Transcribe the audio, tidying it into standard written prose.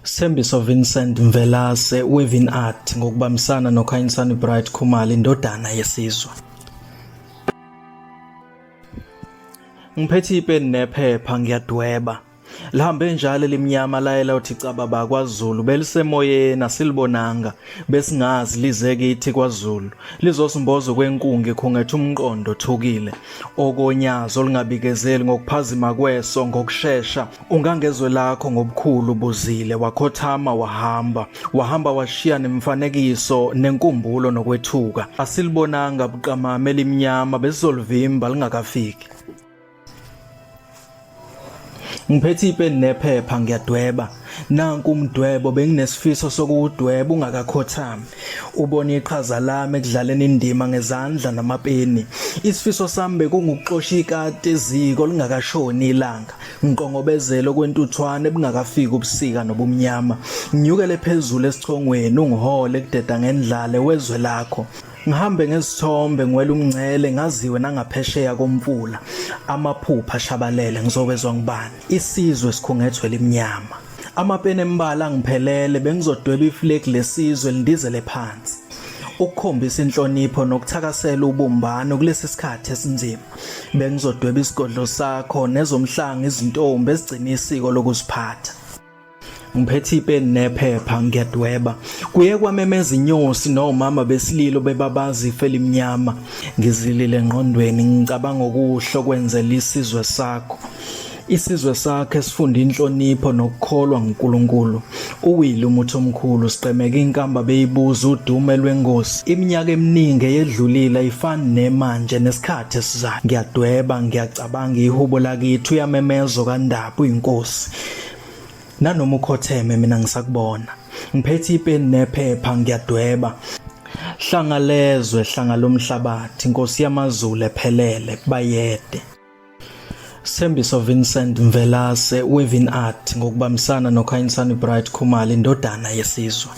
Sembiso Vincent Mvelase Wevin Art ngokubambisana noKhanyisani Bright Khumalo indodana yesizwe. Ngiphethe ipeni nephepha ngiyadweba. Lihambe njalo limnyama layela uthi cababa kwaZulu belisemoyeni asilibonanga besingazi lize kithi kwaZulu lizosimboza kwenkungu khungethe umqondo thukile okonyazo lingabikezeli ngokuphazima kweso ngokusheshsha ungangezwe lakho ngobukhulu buzile wakhothama wahamba washiya nemfanekiso nenkumbulo nokwethuka asilibonanga buqamama elimnyama besizolivimba lingakafiki. Ngiphethe ipeni nephepha ngiyadweba. Nanku umdwebo benginesifiso sokuwudweba ungakakhothami. Ubona iqhaza lami ekudlaleni indima ngezandla namapeni. Isifiso sami bekungukuxosha ikati eziko lingakashoni ilanga. Ngiqongobezela kwentuthwane bungakafiki ubusika nobumnyama. Nginyukele phezulu esichongweni ungihole kudeda ngendlala wezwe lakho. Ngihambe ngezithombe ngwela umngcele ngaziwe nangaphesheya komfula amaphupha ashabalele ngizowezwa ngibani isizwe sikhungethwe limnyama amapeni embala ngiphelele bengizodweba iflag lesizwe lindizele phansi ukukhombisa inhlonipho nokuthakasela ubumbano kulesi sikhathi esinzima bengizodweba isigodlo sakho nezomhlanga izintombi ezigcina isiko lokuziphatha. Ngiphethe ipeni nephepha ngiyadweba kuye kwamemeza inyosi nomama besililo bebabazi ife limnyama ngizilile engqondweni ngicabanga okuhle kwenzela isizwe sakhe sifunda inhlonipho nokukholwa nguNkulunkulu uwile umuthi omkhulu siqemeka inkamba beyibuza udume lwengosi iminyaka eminingi eyedlulile ayifani nemanje nesikhathi esizayo ngiyadweba ngiyacabanga ihubo lakithi uyamemezo kaNdaba uyinkosi nanoma ukhotheme mina ngisakubona ngiphethe ipeni nephepha ngiyadweba hlangalezwe hlanga lomhlabathi inkosi yamaZulu ephelele bayede. Sembiso Vincent Mvelase Wevin Art ngokubambisana noKhanyisani Bright Khumalo indodana yesizwe.